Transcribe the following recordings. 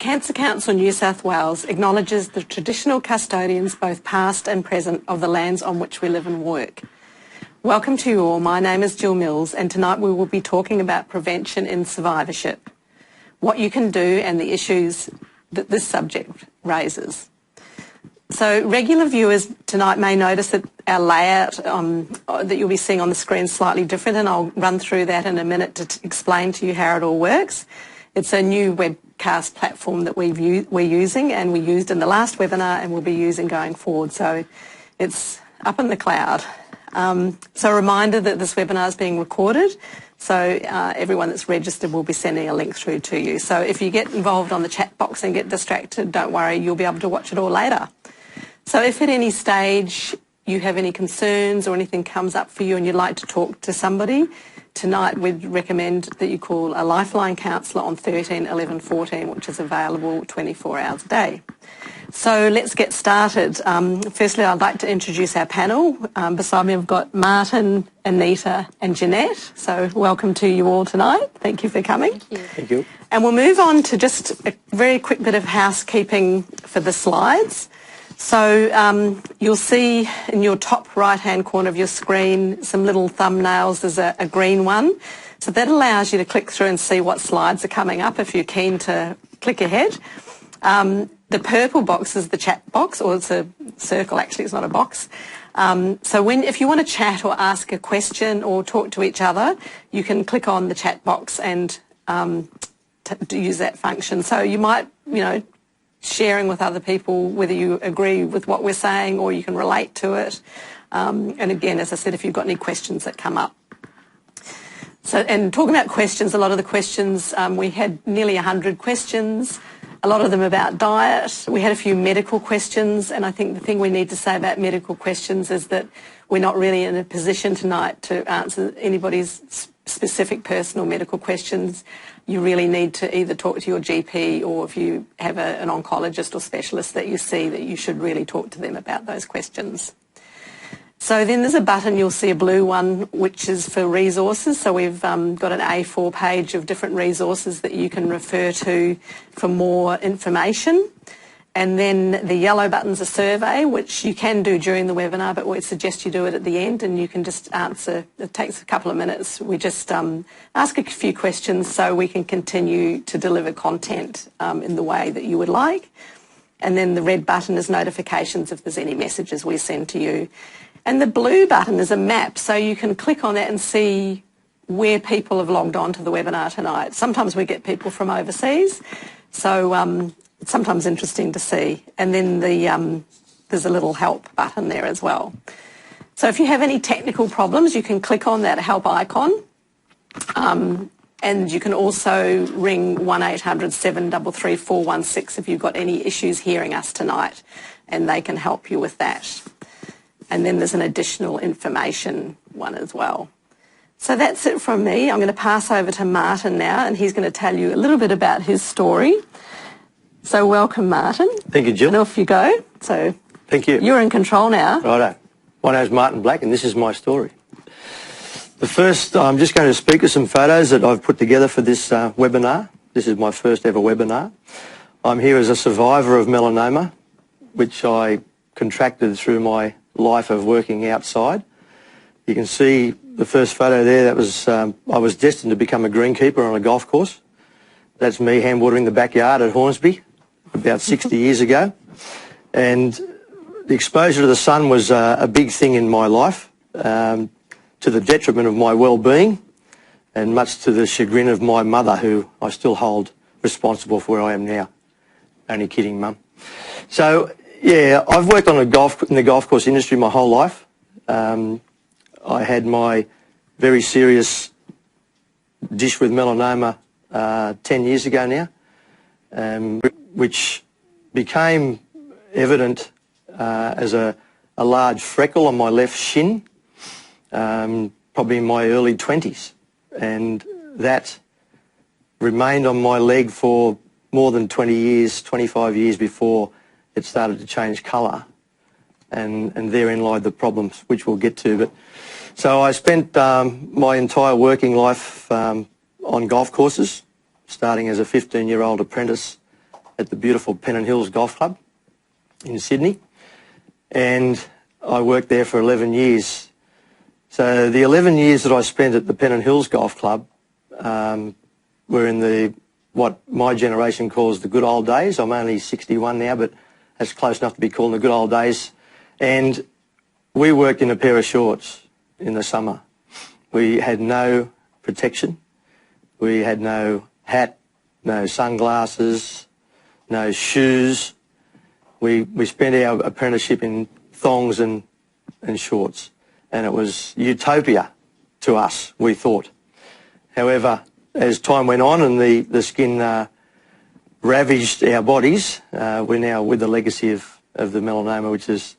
Cancer Council New South Wales acknowledges the traditional custodians, both past and present, of the lands on which we live and work. Welcome to you all. My name is Jill Mills, and tonight we will be talking about prevention in survivorship, what you can do and the issues that this subject raises. So regular viewers tonight may notice that our layout that you'll be seeing on the screen is slightly different, and I'll run through that in a minute to explain to you how it all works. It's a new webcast platform that we're using, and we used in the last webinar and we'll be using going forward. So it's up in the cloud. So a reminder that this webinar is being recorded, so everyone that's registered will be sending a link through to you. So if you get involved on the chat box and get distracted, don't worry, you'll be able to watch it all later. So if at any stage you have any concerns or anything comes up for you and you'd like to talk to somebody, tonight we'd recommend that you call a Lifeline counsellor on 13 11 14, which is available 24 hours a day. So let's get started. Firstly, I'd like to introduce our panel. Beside me I've got Martin, Anita and Jeanette. So welcome to you all tonight. Thank you for coming. Thank you. Thank you. And we'll move on to just a very quick bit of housekeeping for the slides. So you'll see in your top right-hand corner of your screen some little thumbnails. There's a green one. So that allows you to click through and see what slides are coming up if you're keen to click ahead. The purple box is the chat box, or it's a circle actually, it's not a box. So if you want to chat or ask a question or talk to each other, you can click on the chat box and use that function. So you might, sharing with other people whether you agree with what we're saying or you can relate to it. And again, as I said, if you've got any questions that come up. So, and talking about questions, a lot of the questions, we had nearly 100 questions, a lot of them about diet. We had a few medical questions, and I think the thing we need to say about medical questions is that we're not really in a position tonight to answer anybody's specific personal medical questions. You really need to either talk to your GP, or if you have an oncologist or specialist that you see, that you should really talk to them about those questions. So then there's a button, you'll see a blue one, which is for resources. So we've got an A4 page of different resources that you can refer to for more information. And then the yellow button's a survey, which you can do during the webinar, but we suggest you do it at the end, and you can just answer. It takes a couple of minutes. We just ask a few questions so we can continue to deliver content in the way that you would like. And then the red button is notifications if there's any messages we send to you. And the blue button is a map, so you can click on that and see where people have logged on to the webinar tonight. Sometimes we get people from overseas, so it's sometimes interesting to see. And then there's a little help button there as well. So if you have any technical problems, you can click on that help icon. And you can also ring 1-800-733-416 if you've got any issues hearing us tonight, and they can help you with that. And then there's an additional information one as well. So that's it from me. I'm going to pass over to Martin now, and he's going to tell you a little bit about his story. So welcome, Martin. Thank you, Jill. And off you go. So thank you. You're in control now. Righto. My name's Martin Black, and this is my story. The first, I'm just going to speak to some photos that I've put together for this webinar. This is my first ever webinar. I'm here as a survivor of melanoma, which I contracted through my life of working outside. You can see the first photo there. That was I was destined to become a greenkeeper on a golf course. That's me hand watering the backyard at Hornsby about 60 years ago. And the exposure to the sun was a big thing in my life, to the detriment of my well-being and much to the chagrin of my mother, who I still hold responsible for where I am now. Only kidding, Mum. So, yeah, I've worked on in the golf course industry my whole life. I had my very serious dish with melanoma 10 years ago now, which became evident as a large freckle on my left shin, probably in my early 20s. And that remained on my leg for more than 20 years, 25 years before it started to change colour. And therein lied the problems, which we'll get to. But so I spent my entire working life on golf courses, starting as a 15-year-old apprentice at the beautiful Pennant Hills Golf Club in Sydney, and I worked there for 11 years. So the 11 years that I spent at the Pennant Hills Golf Club were in what my generation calls the good old days. I'm only 61 now, but that's close enough to be called the good old days. And we worked in a pair of shorts in the summer. We had no protection. We had no hat, no sunglasses, no shoes. We spent our apprenticeship in thongs and shorts, and it was utopia to us, we thought. However, as time went on and the skin ravaged our bodies, we're now with the legacy of the melanoma, which has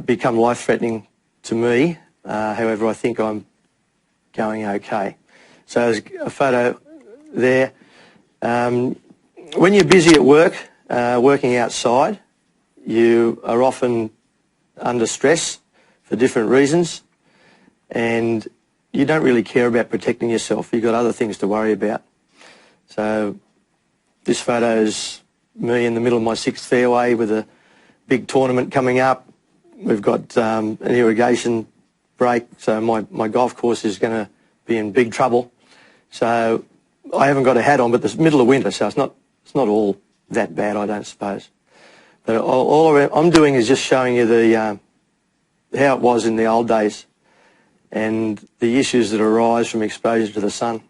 become life-threatening to me. However, I think I'm going okay. So there's a photo there. When you're busy at work, working outside, you are often under stress for different reasons, and you don't really care about protecting yourself. You've got other things to worry about. So this photo is me in the middle of my sixth fairway with a big tournament coming up. We've got an irrigation break, so my golf course is going to be in big trouble. So I haven't got a hat on, but it's middle of winter, so it's not all that bad, I don't suppose. But all I'm doing is just showing you how it was in the old days and the issues that arise from exposure to the sun.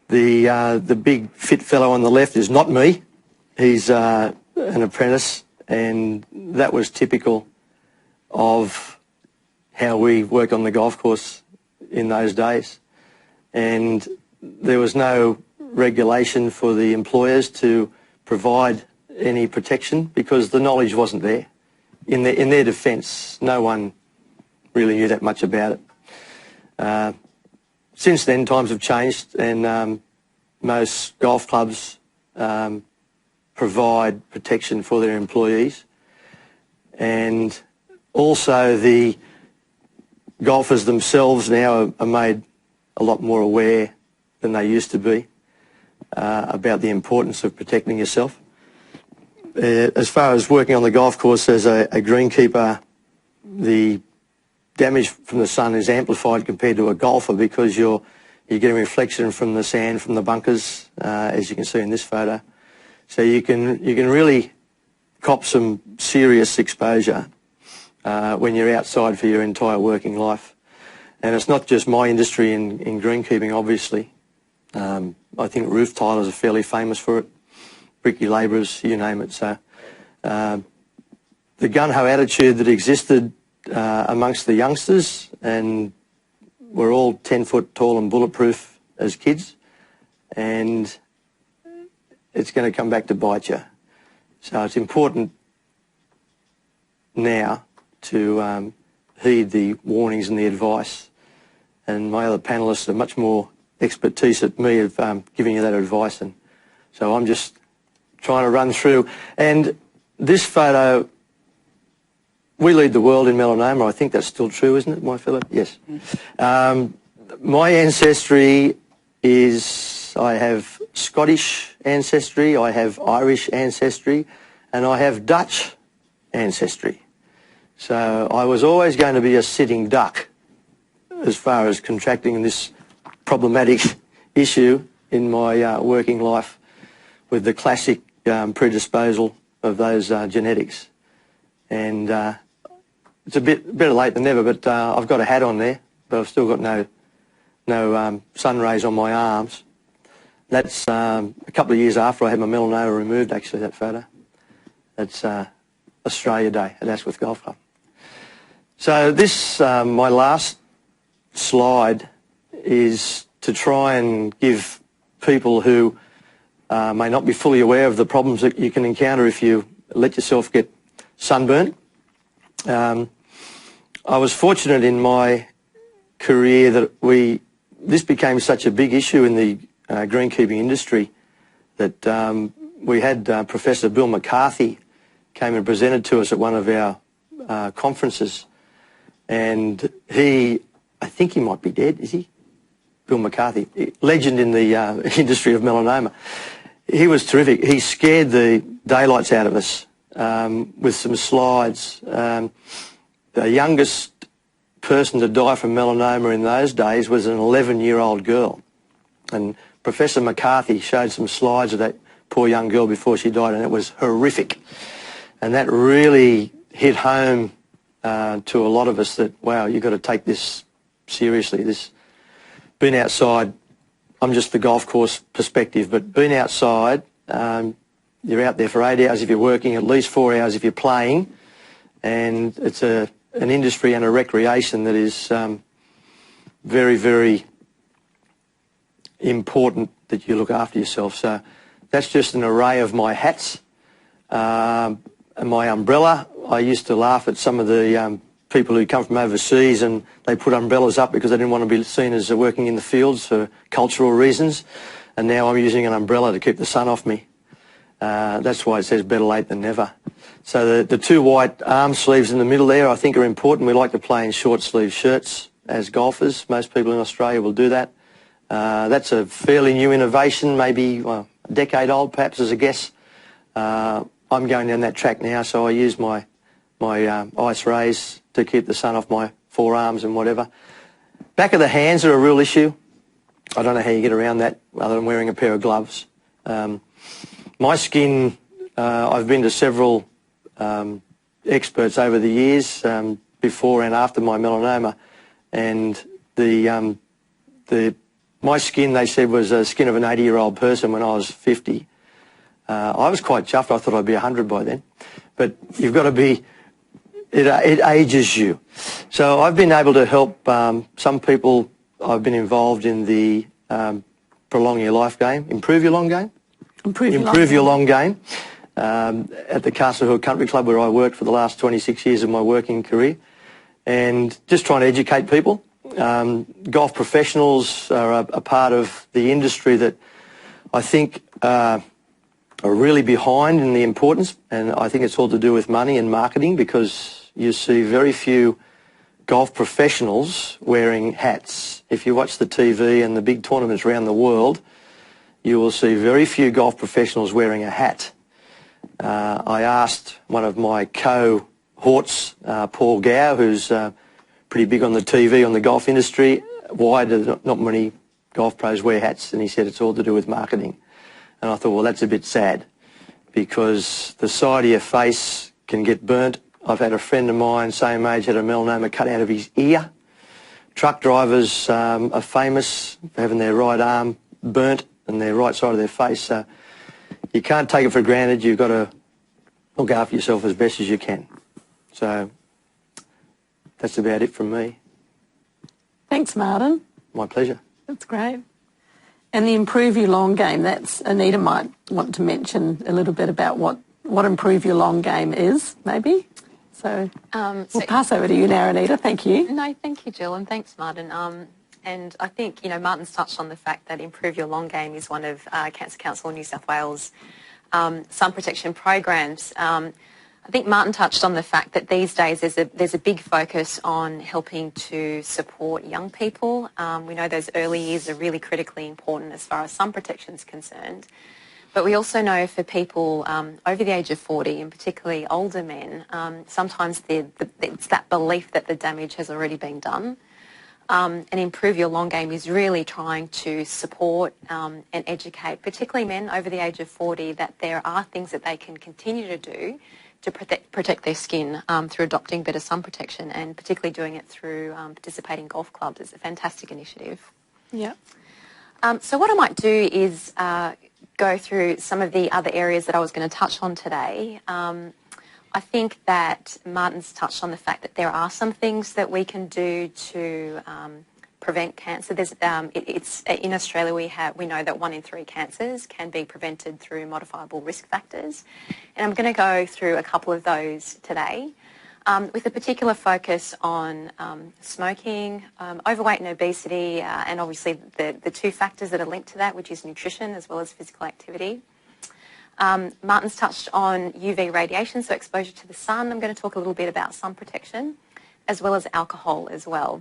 The big fit fellow on the left is not me. He's an apprentice, and that was typical of how we worked on the golf course in those days. And there was no regulation for the employers to provide any protection because the knowledge wasn't there. In their defence, no one really knew that much about it. Since then, times have changed, and most golf clubs provide protection for their employees, and also the golfers themselves now are made a lot more aware than they used to be about the importance of protecting yourself. As far as working on the golf course as a greenkeeper, the damage from the sun is amplified compared to a golfer because you're getting reflection from the sand from the bunkers, as you can see in this photo. So you can really cop some serious exposure when you're outside for your entire working life. And it's not just my industry in greenkeeping, obviously. I think roof tilers are fairly famous for it, bricky labourers, you name it. So the gun-ho attitude that existed amongst the youngsters, and we're all 10 foot tall and bulletproof as kids, and it's going to come back to bite you. So it's important now to heed the warnings and the advice, and my other panellists are much more expertise at me of giving you that advice, and so I'm just trying to run through. And this photo, we lead the world in melanoma. I think that's still true, isn't it, my fellow? Yes. My ancestry is, I have Scottish ancestry, I have Irish ancestry, and I have Dutch ancestry. So I was always going to be a sitting duck as far as contracting this problematic issue in my working life with the classic predisposal of those genetics. And it's a bit better late than never, but I've got a hat on there, but I've still got no sun rays on my arms. That's a couple of years after I had my melanoma removed, actually, that photo. That's Australia Day at Asquith Golf Club. So this, my last slide, is to try and give people who may not be fully aware of the problems that you can encounter if you let yourself get sunburnt. I was fortunate in my career that this became such a big issue in the greenkeeping industry that we had Professor Bill McCarthy came and presented to us at one of our conferences, and I think he might be dead, is he? Bill McCarthy, legend in the industry of melanoma. he was terrific. He scared the daylights out of us with some slides. The youngest person to die from melanoma in those days was an 11-year-old girl. And Professor McCarthy showed some slides of that poor young girl before she died, and it was horrific. And that really hit home to a lot of us that, wow, you've got to take this seriously. This being outside, I'm just the golf course perspective, but being outside, you're out there for 8 hours if you're working, at least 4 hours if you're playing, and it's an industry and a recreation that is very, very important that you look after yourself. So that's just an array of my hats. And my umbrella, I used to laugh at some of the people who come from overseas and they put umbrellas up because they didn't want to be seen as working in the fields for cultural reasons. And now I'm using an umbrella to keep the sun off me. That's why it says better late than never. So the two white arm sleeves in the middle there I think are important. We like to play in short sleeve shirts as golfers. Most people in Australia will do that. That's a fairly new innovation, maybe a decade old perhaps as a guess. I'm going down that track now, so I use my ice rays to keep the sun off my forearms and whatever. Back of the hands are a real issue. I don't know how you get around that other than wearing a pair of gloves. My skin, I've been to several experts over the years, before and after my melanoma, and my skin, they said, was the skin of an 80-year-old person when I was 50. I was quite chuffed. I thought I'd be 100 by then. But you've got to be, it ages you. So I've been able to help some people. I've been involved in the prolong your life game, improve your long game. Improve your long game. At the Castle Hill Country Club where I worked for the last 26 years of my working career. And just trying to educate people. Golf professionals are a part of the industry that I think are really behind in the importance, and I think it's all to do with money and marketing, because you see very few golf professionals wearing hats. If you watch the TV and the big tournaments around the world, you will see very few golf professionals wearing a hat. I asked one of my cohorts, Paul Gow, who's pretty big on the TV on the golf industry, why do not many golf pros wear hats? And he said it's all to do with marketing. And I thought, well, that's a bit sad, because the side of your face can get burnt. I've had a friend of mine, same age, had a melanoma cut out of his ear. Truck drivers are famous for having their right arm burnt and their right side of their face. So you can't take it for granted. You've got to look after yourself as best as you can. So that's about it from me. Thanks, Martin. My pleasure. That's great. And the Improve Your Long Game, that's, Anita might want to mention a little bit about what Improve Your Long Game is, maybe. So we'll pass over to you now, Anita. Thank you. No, thank you, Jill, and thanks, Martin. And I think, Martin's touched on the fact that Improve Your Long Game is one of Cancer Council New South Wales sun protection programs. I think Martin touched on the fact that these days there's a big focus on helping to support young people. We know those early years are really critically important as far as sun protection is concerned. But we also know for people over the age of 40, and particularly older men, sometimes it's that belief that the damage has already been done. And Improve Your Long Game is really trying to support and educate, particularly men over the age of 40, that there are things that they can continue to do to protect their skin through adopting better sun protection, and particularly doing it through participating golf clubs. It's a fantastic initiative. Yeah. So what I might do is go through some of the other areas that I was going to touch on today. I think that Martin's touched on the fact that there are some things that we can do to prevent cancer. In Australia we know that 1 in 3 cancers can be prevented through modifiable risk factors, and I'm going to go through a couple of those today, with a particular focus on smoking, overweight and obesity, and obviously the two factors that are linked to that, which is nutrition as well as physical activity. Martin's touched on UV radiation, so exposure to the sun. I'm going to talk a little bit about sun protection, as well as alcohol as well.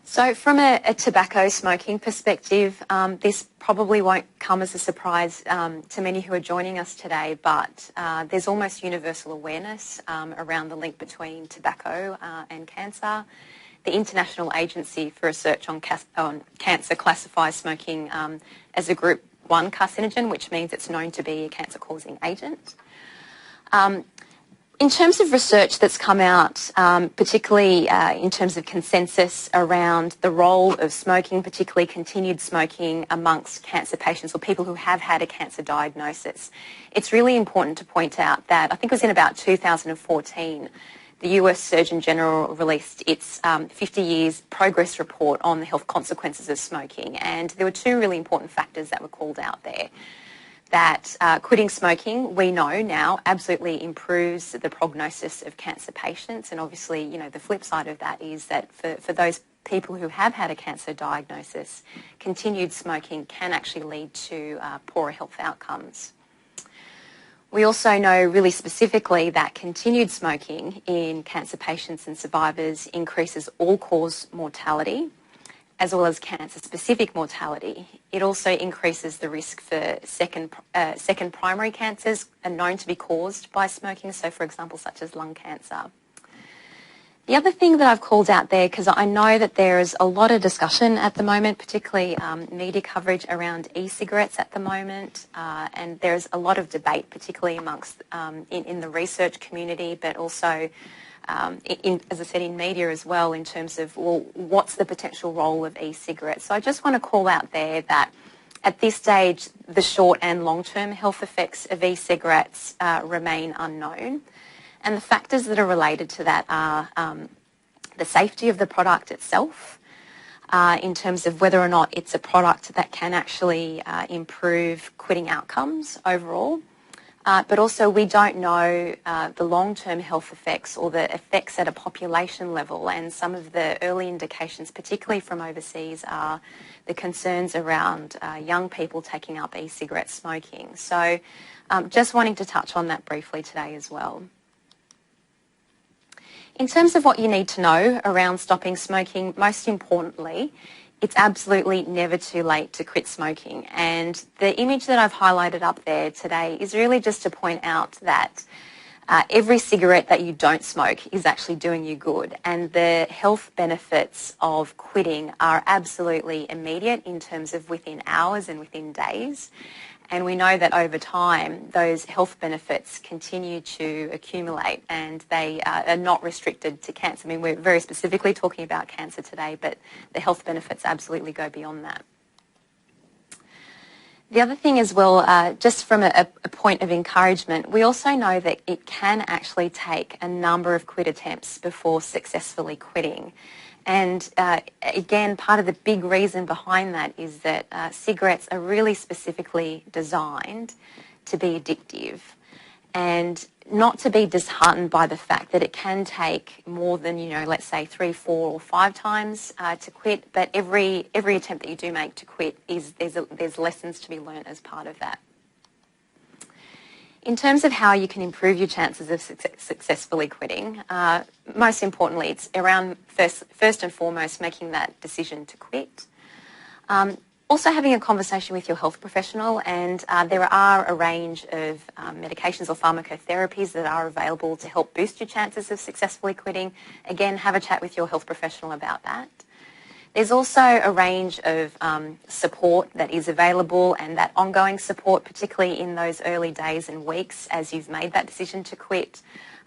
So from a tobacco smoking perspective, this probably won't come as a surprise to many who are joining us today, but there's almost universal awareness around the link between tobacco and cancer. The International Agency for Research on Cancer classifies smoking as a Group 1 carcinogen, which means it's known to be a cancer-causing agent. In terms of research that's come out, particularly in terms of consensus around the role of smoking, particularly continued smoking amongst cancer patients or people who have had a cancer diagnosis, it's really important to point out that I think it was in about 2014, the US Surgeon General released its 50 years progress report on the health consequences of smoking, and there were two really important factors that were called out there. That quitting smoking, we know now, absolutely improves the prognosis of cancer patients. And obviously, you know, the flip side of that is that for those people who have had a cancer diagnosis, continued smoking can actually lead to poorer health outcomes. We also know really specifically that continued smoking in cancer patients and survivors increases all-cause mortality, as well as cancer-specific mortality. It also increases the risk for second primary cancers are known to be caused by smoking, so for example, such as lung cancer. The other thing that I've called out there, because I know that there is a lot of discussion at the moment, particularly media coverage around e-cigarettes at the moment, and there's a lot of debate, particularly amongst in the research community, but also as I said, in media as well, in terms of, well, what's the potential role of e-cigarettes? So I just want to call out there that at this stage, the short and long-term health effects of e-cigarettes remain unknown. And the factors that are related to that are the safety of the product itself, in terms of whether or not it's a product that can actually improve quitting outcomes overall. But also we don't know the long-term health effects or the effects at a population level, and some of the early indications, particularly from overseas, are the concerns around young people taking up e-cigarette smoking. So just wanting to touch on that briefly today as well. In terms of what you need to know around stopping smoking, most importantly, it's absolutely never too late to quit smoking. And the image that I've highlighted up there today is really just to point out that every cigarette that you don't smoke is actually doing you good. And the health benefits of quitting are absolutely immediate in terms of within hours and within days. And we know that over time, those health benefits continue to accumulate, and they are not restricted to cancer. I mean, we're very specifically talking about cancer today, but the health benefits absolutely go beyond that. The other thing as well, just from a point of encouragement, we also know that it can actually take a number of quit attempts before successfully quitting. And again, part of the big reason behind that is that cigarettes are really specifically designed to be addictive, and not to be disheartened by the fact that it can take more than, you know, let's say 3, 4 or 5 times to quit, but every attempt that you do make to quit, there's lessons to be learned as part of that. In terms of how you can improve your chances of successfully quitting, most importantly, it's around first and foremost making that decision to quit. Also having a conversation with your health professional, and there are a range of medications or pharmacotherapies that are available to help boost your chances of successfully quitting. Again, have a chat with your health professional about that. There's also a range of support that is available, and that ongoing support, particularly in those early days and weeks as you've made that decision to quit,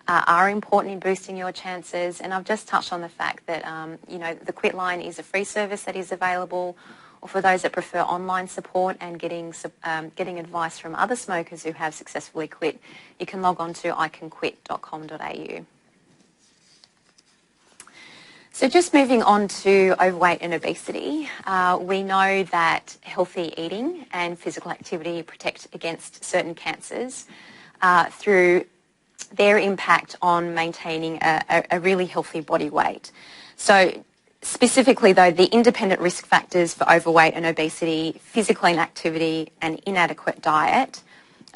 are important in boosting your chances. And I've just touched on the fact that, you know, the Quit Line is a free service that is available, or for those that prefer online support and getting advice from other smokers who have successfully quit, you can log on to icanquit.com.au. So just moving on to overweight and obesity, we know that healthy eating and physical activity protect against certain cancers through their impact on maintaining a really healthy body weight. So specifically though, the independent risk factors for overweight and obesity, physical inactivity and inadequate diet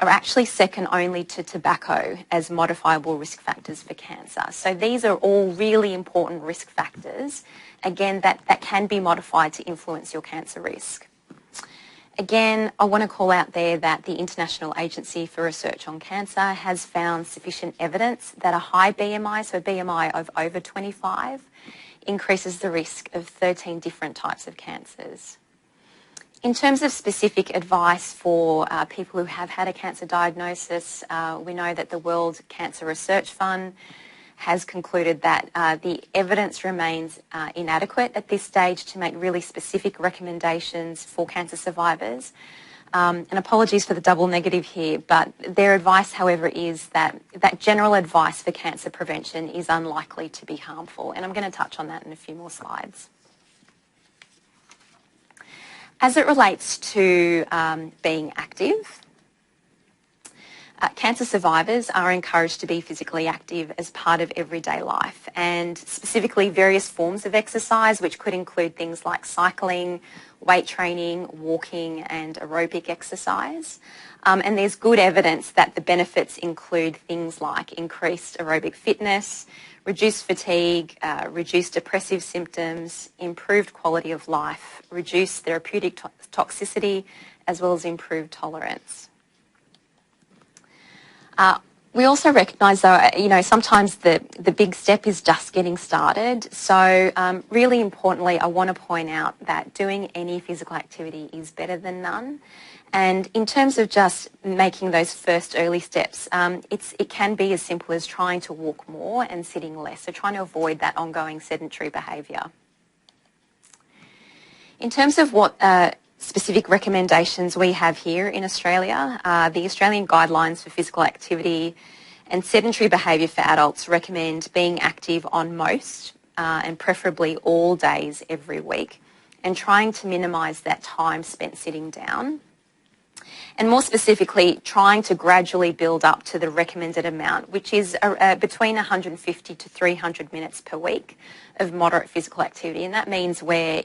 are actually second only to tobacco as modifiable risk factors for cancer. So these are all really important risk factors, again, that can be modified to influence your cancer risk. Again, I want to call out there that the International Agency for Research on Cancer has found sufficient evidence that a high BMI, so a BMI of over 25, increases the risk of 13 different types of cancers. In terms of specific advice for people who have had a cancer diagnosis, we know that the World Cancer Research Fund has concluded that the evidence remains inadequate at this stage to make really specific recommendations for cancer survivors. And apologies for the double negative here, but their advice, however, is that general advice for cancer prevention is unlikely to be harmful. And I'm going to touch on that in a few more slides. As it relates to being active, cancer survivors are encouraged to be physically active as part of everyday life, and specifically various forms of exercise, which could include things like cycling, weight training, walking and aerobic exercise. And there's good evidence that the benefits include things like increased aerobic fitness, reduced fatigue, reduced depressive symptoms, improved quality of life, reduced therapeutic toxicity, as well as improved tolerance. We also recognise, though, sometimes the big step is just getting started. So really importantly, I want to point out that doing any physical activity is better than none. And in terms of just making those first early steps, it can be as simple as trying to walk more and sitting less, so trying to avoid that ongoing sedentary behaviour. In terms of what specific recommendations we have here in Australia, the Australian Guidelines for Physical Activity and Sedentary Behaviour for Adults recommend being active on most and preferably all days every week, and trying to minimise that time spent sitting down. And more specifically, trying to gradually build up to the recommended amount, which is between 150 to 300 minutes per week of moderate physical activity. And that means where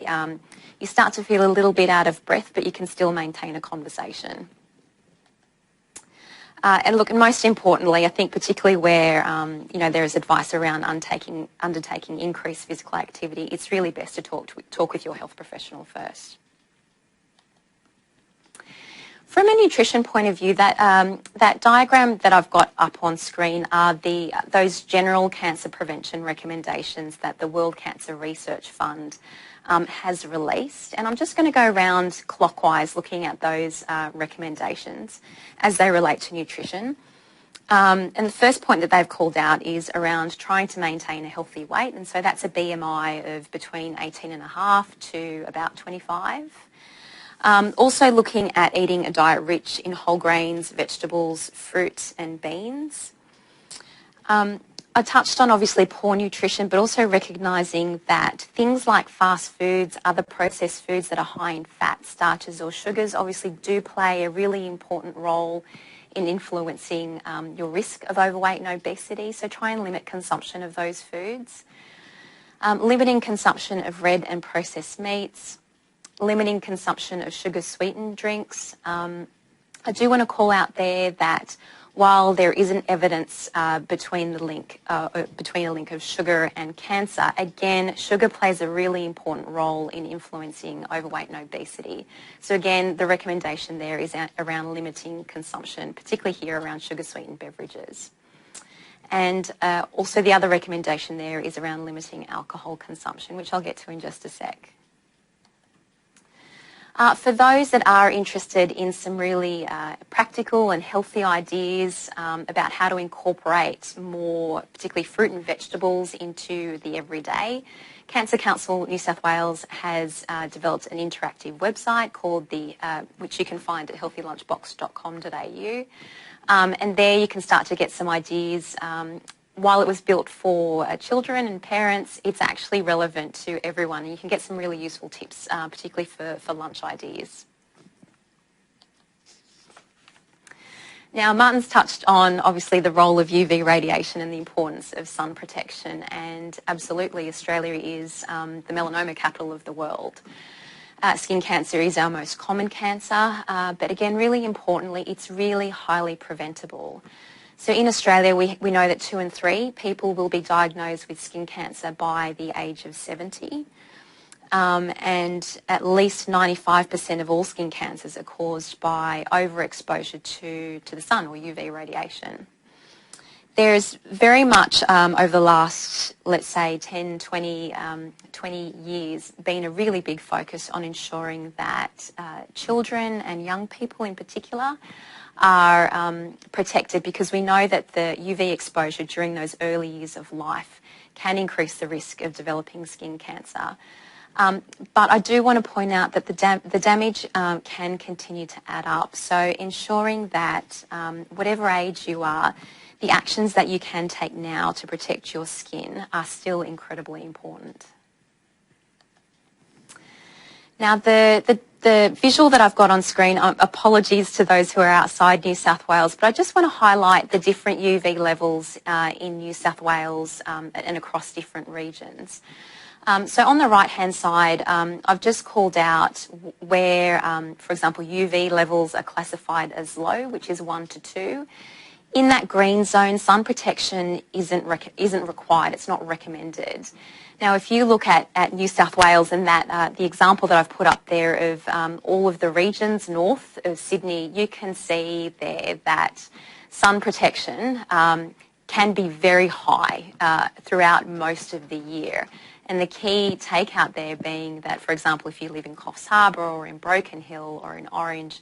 you start to feel a little bit out of breath, but you can still maintain a conversation. And look, most importantly, I think particularly where there is advice around undertaking increased physical activity, it's really best to talk with your health professional first. From a nutrition point of view, that diagram that I've got up on screen are those general cancer prevention recommendations that the World Cancer Research Fund has released. And I'm just going to go around clockwise looking at those recommendations as they relate to nutrition. And the first point that they've called out is around trying to maintain a healthy weight. And so that's a BMI of between 18.5 to about 25. Also looking at eating a diet rich in whole grains, vegetables, fruit and beans. I touched on obviously poor nutrition, but also recognising that things like fast foods, other processed foods that are high in fat, starches or sugars obviously do play a really important role in influencing your risk of overweight and obesity. So try and limit consumption of those foods. Limiting consumption of red and processed meats. Limiting consumption of sugar-sweetened drinks. I do want to call out there that while there isn't evidence between a link of sugar and cancer, again, sugar plays a really important role in influencing overweight and obesity. So again, the recommendation there is around limiting consumption, particularly here around sugar-sweetened beverages. And also the other recommendation there is around limiting alcohol consumption, which I'll get to in just a sec. For those that are interested in some really practical and healthy ideas about how to incorporate more, particularly fruit and vegetables, into the everyday, Cancer Council New South Wales has developed an interactive website called which you can find at healthylunchbox.com.au, and there you can start to get some ideas. While it was built for children and parents, it's actually relevant to everyone, and you can get some really useful tips, particularly for lunch ideas. Now, Martin's touched on, obviously, the role of UV radiation and the importance of sun protection, and absolutely, Australia is the melanoma capital of the world. Skin cancer is our most common cancer, but again, really importantly, it's really highly preventable. So in Australia, we know that 2 in 3 people will be diagnosed with skin cancer by the age of 70. And at least 95% of all skin cancers are caused by overexposure to the sun or UV radiation. There's very much over the last, let's say, 10, 20 years been a really big focus on ensuring that children and young people in particular are protected, because we know that the UV exposure during those early years of life can increase the risk of developing skin cancer. But I do want to point out that the damage can continue to add up. So ensuring that whatever age you are, the actions that you can take now to protect your skin are still incredibly important. Now, the visual that I've got on screen, apologies to those who are outside New South Wales, but I just want to highlight the different UV levels in New South Wales and across different regions. So on the right-hand side, I've just called out where, for example, UV levels are classified as low, which is 1 to 2. In that green zone, sun protection isn't required. It's not recommended. Now, if you look at New South Wales and that the example that I've put up there of all of the regions north of Sydney, you can see there that sun protection can be very high throughout most of the year. And the key takeout there being that, for example, if you live in Coffs Harbour or in Broken Hill or in Orange,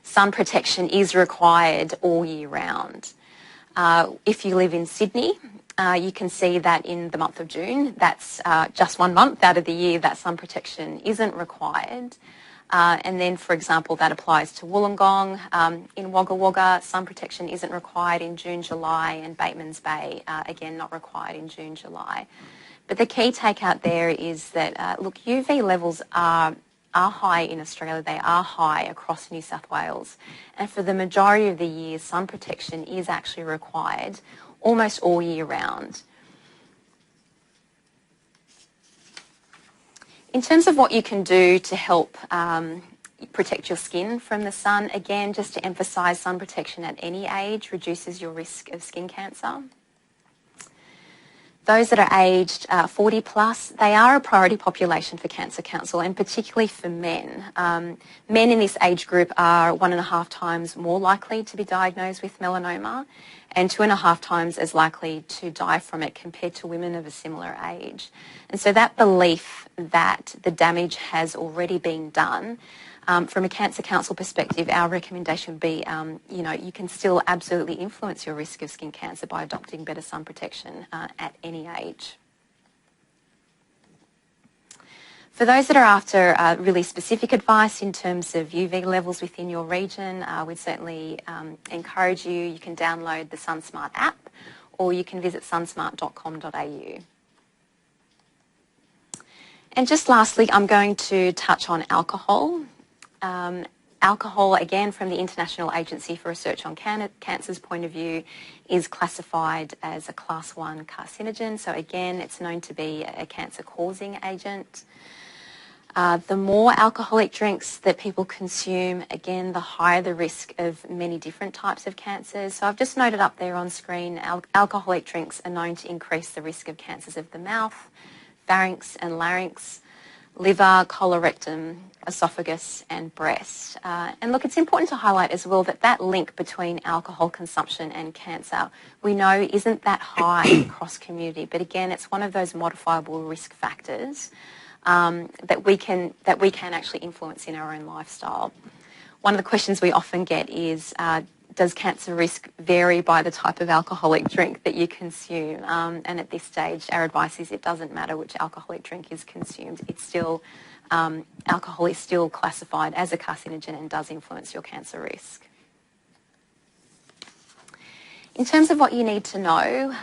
sun protection is required all year round. If you live in Sydney, you can see that in the month of June, that's just 1 month out of the year that sun protection isn't required. And then, for example, that applies to Wollongong. In Wagga Wagga, sun protection isn't required in June, July, and Bateman's Bay, again, not required in June, July. But the key takeout there is that, look, UV levels are high in Australia. They are high across New South Wales. And for the majority of the year, sun protection is actually required almost all year round. In terms of what you can do to help protect your skin from the sun, again, just to emphasise, sun protection at any age reduces your risk of skin cancer. Those that are aged 40 plus, they are a priority population for Cancer Council, and particularly for men. Men in this age group are 1.5 times more likely to be diagnosed with melanoma and 2.5 times as likely to die from it compared to women of a similar age. And so that belief that the damage has already been done, from a Cancer Council perspective, our recommendation would be, you can still absolutely influence your risk of skin cancer by adopting better sun protection at any age. For those that are after really specific advice in terms of UV levels within your region, we'd certainly encourage you. You can download the SunSmart app, or you can visit sunsmart.com.au. And just lastly, I'm going to touch on alcohol. Alcohol, again, from the International Agency for Research on Cancer's point of view, is classified as a Class 1 carcinogen. So again, it's known to be a cancer-causing agent. The more alcoholic drinks that people consume, again, the higher the risk of many different types of cancers. So I've just noted up there on screen, alcoholic drinks are known to increase the risk of cancers of the mouth, pharynx and larynx, liver, colorectum, esophagus and breast. And look, it's important to highlight as well that that link between alcohol consumption and cancer, we know isn't that high across community, but again, it's one of those modifiable risk factors that we can actually influence in our own lifestyle. One of the questions we often get is, does cancer risk vary by the type of alcoholic drink that you consume? And at this stage, our advice is it doesn't matter which alcoholic drink is consumed. It's still, alcohol is still classified as a carcinogen and does influence your cancer risk. In terms of what you need to know,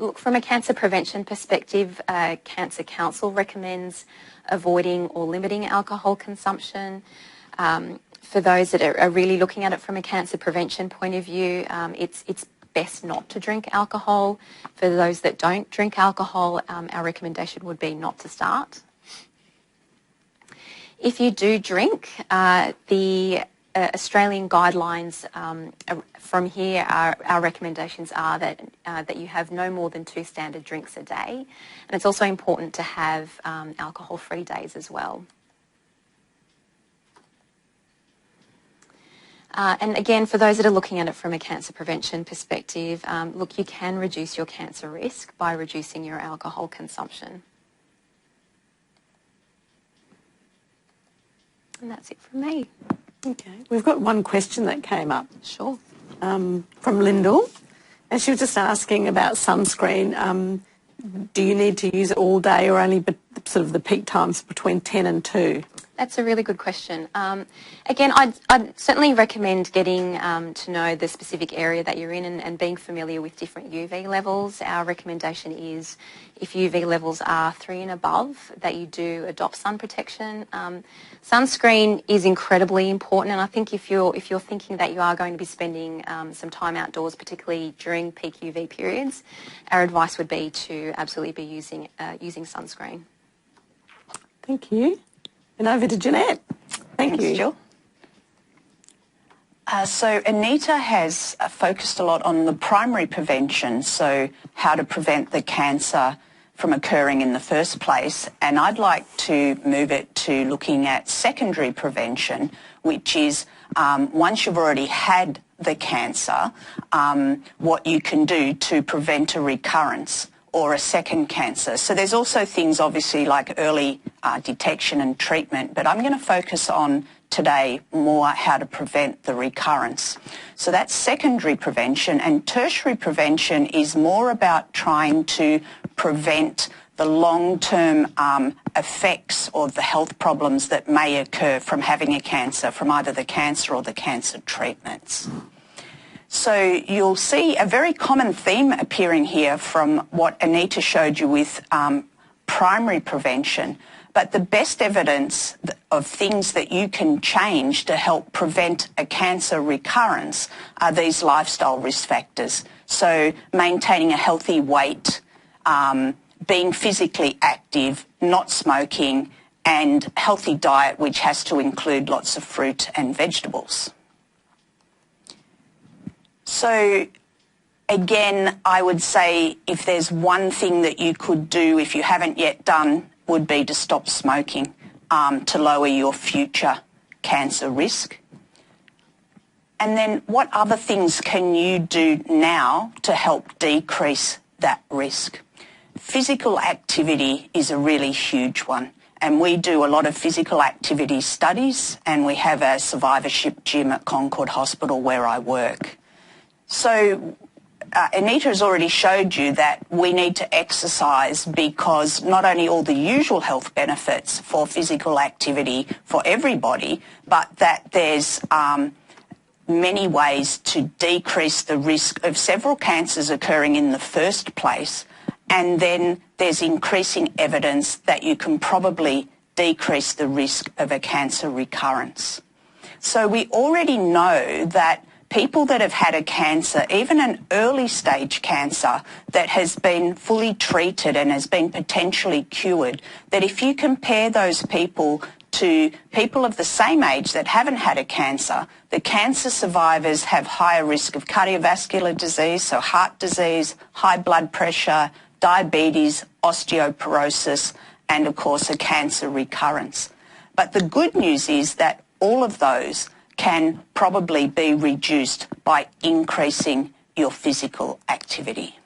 look, from a cancer prevention perspective, Cancer Council recommends avoiding or limiting alcohol consumption. For those that are really looking at it from a cancer prevention point of view, it's best not to drink alcohol. For those that don't drink alcohol, our recommendation would be not to start. If you do drink, the Australian guidelines from here, our recommendations are that you have no more than 2 standard drinks a day, and it's also important to have alcohol-free days as well. And again, for those that are looking at it from a cancer prevention perspective, look, you can reduce your cancer risk by reducing your alcohol consumption. And that's it from me. Okay. We've got one question that came up. Sure. From Lyndall, and she was just asking about sunscreen. Do you need to use it all day or only sort of the peak times between 10 and 2? That's a really good question. Again, I'd certainly recommend getting to know the specific area that you're in and being familiar with different UV levels. Our recommendation is if UV levels are 3 and above, that you do adopt sun protection. Sunscreen is incredibly important, and I think if you're thinking that you are going to be spending some time outdoors, particularly during peak UV periods, our advice would be to absolutely be using sunscreen. Thank you. And over to Jeanette. Thanks, you. Jill. So Anita has focused a lot on the primary prevention, so how to prevent the cancer from occurring in the first place, and I'd like to move it to looking at secondary prevention, which is once you've already had the cancer, what you can do to prevent a recurrence or a second cancer. So there's also things obviously like early detection and treatment, but I'm going to focus on today more how to prevent the recurrence. So that's secondary prevention, and tertiary prevention is more about trying to prevent the long-term effects or the health problems that may occur from having a cancer, from either the cancer or the cancer treatments. So you'll see a very common theme appearing here from what Anita showed you with primary prevention, but the best evidence of things that you can change to help prevent a cancer recurrence are these lifestyle risk factors. So maintaining a healthy weight, being physically active, not smoking, and healthy diet, which has to include lots of fruit and vegetables. So again, I would say if there's one thing that you could do if you haven't yet done, would be to stop smoking to lower your future cancer risk. And then what other things can you do now to help decrease that risk? Physical activity is a really huge one, and we do a lot of physical activity studies, and we have a survivorship gym at Concord Hospital where I work. So Anita has already showed you that we need to exercise because not only all the usual health benefits for physical activity for everybody, but that there's many ways to decrease the risk of several cancers occurring in the first place, and then there's increasing evidence that you can probably decrease the risk of a cancer recurrence. So we already know that people that have had a cancer, even an early stage cancer that has been fully treated and has been potentially cured, that if you compare those people to people of the same age that haven't had a cancer, the cancer survivors have higher risk of cardiovascular disease, so heart disease, high blood pressure, diabetes, osteoporosis, and of course a cancer recurrence. But the good news is that all of those can probably be reduced by increasing your physical activity.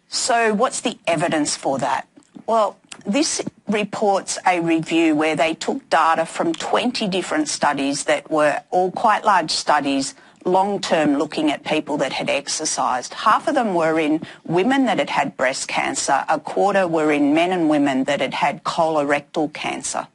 So what's the evidence for that? Well, this reports a review where they took data from 20 different studies that were all quite large studies, long-term, looking at people that had exercised. Half of them were in women that had had breast cancer, a quarter were in men and women that had had colorectal cancer.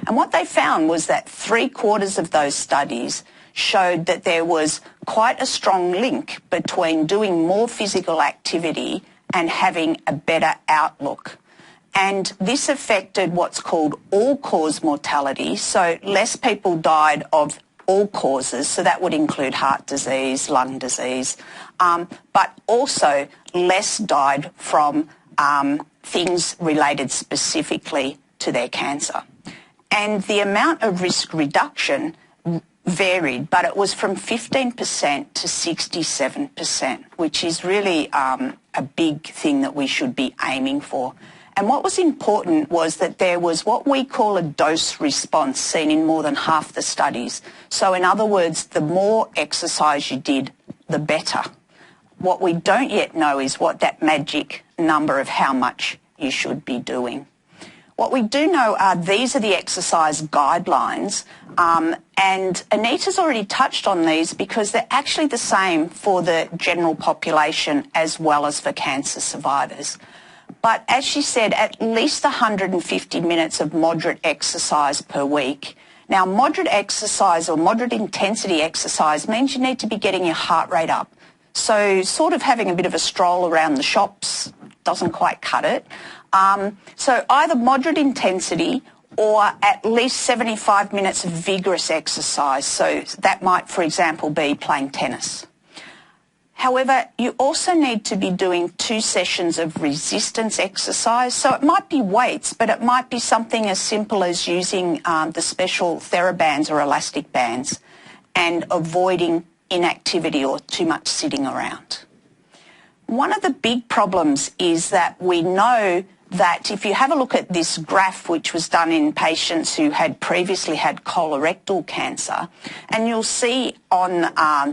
And what they found was that 3/4 of those studies showed that there was quite a strong link between doing more physical activity and having a better outlook. And this affected what's called all-cause mortality, so less people died of all causes, so that would include heart disease, lung disease, but also less died from things related specifically to their cancer. And the amount of risk reduction varied, but it was from 15% to 67%, which is really a big thing that we should be aiming for. And what was important was that there was what we call a dose response seen in more than half the studies. So in other words, the more exercise you did, the better. What we don't yet know is what that magic number of how much you should be doing. What we do know are these are the exercise guidelines, and Anita's already touched on these because they're actually the same for the general population as well as for cancer survivors. But as she said, at least 150 minutes of moderate exercise per week. Now, moderate exercise or moderate intensity exercise means you need to be getting your heart rate up. So sort of having a bit of a stroll around the shops doesn't quite cut it. So either moderate intensity or at least 75 minutes of vigorous exercise. So that might, for example, be playing tennis. However, you also need to be doing 2 sessions of resistance exercise. So it might be weights, but it might be something as simple as using the special TheraBands or elastic bands and avoiding inactivity or too much sitting around. One of the big problems is that we know that if you have a look at this graph, which was done in patients who had previously had colorectal cancer, and you'll see on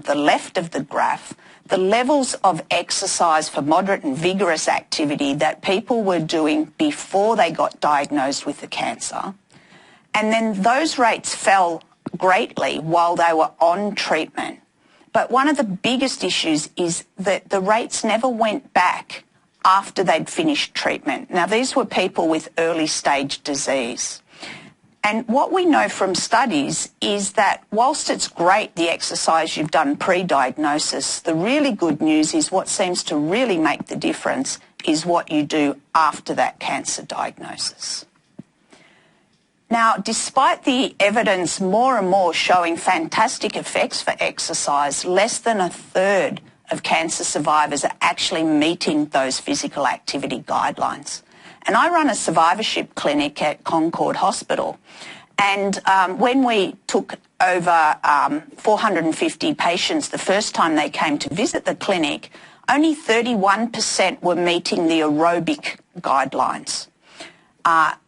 the left of the graph the levels of exercise for moderate and vigorous activity that people were doing before they got diagnosed with the cancer. And then those rates fell greatly while they were on treatment. But one of the biggest issues is that the rates never went back after they'd finished treatment. Now, these were people with early stage disease. And what we know from studies is that whilst it's great the exercise you've done pre-diagnosis, the really good news is what seems to really make the difference is what you do after that cancer diagnosis. Now, despite the evidence more and more showing fantastic effects for exercise, less than a third of cancer survivors are actually meeting those physical activity guidelines. And I run a survivorship clinic at Concord Hospital. And when we took over 450 patients the first time they came to visit the clinic, only 31% were meeting the aerobic guidelines.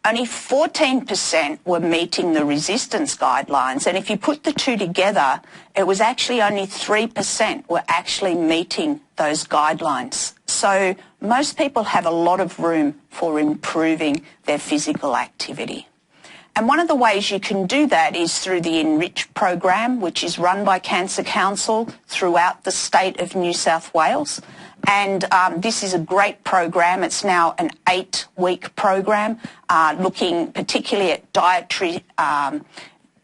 Only 14% were meeting the resistance guidelines. And if you put the two together, it was actually only 3% were actually meeting those guidelines. So most people have a lot of room for improving their physical activity. And one of the ways you can do that is through the Enrich program, which is run by Cancer Council throughout the state of New South Wales. And this is a great program. It's now an 8-week program looking particularly at dietary,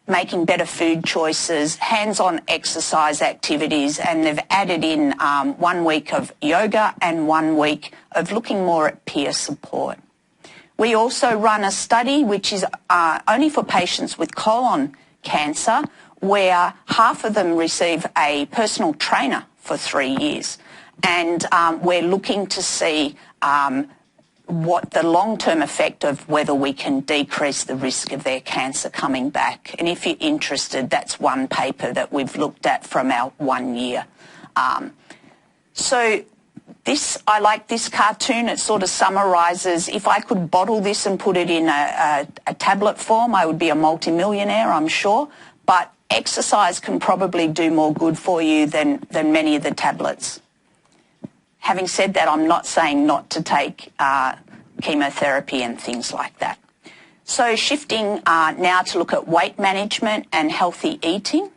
making better food choices, hands-on exercise activities, and they've added in 1 week of yoga and 1 week of looking more at peer support. We also run a study which is only for patients with colon cancer, where half of them receive a personal trainer for 3 years. And we're looking to see what the long-term effect of whether we can decrease the risk of their cancer coming back. And if you're interested, that's one paper that we've looked at from our 1 year. So I like this cartoon. It sort of summarises, if I could bottle this and put it in a tablet form, I would be a multimillionaire, I'm sure. But exercise can probably do more good for you than many of the tablets. Having said that, I'm not saying not to take chemotherapy and things like that. So shifting now to look at weight management and healthy eating.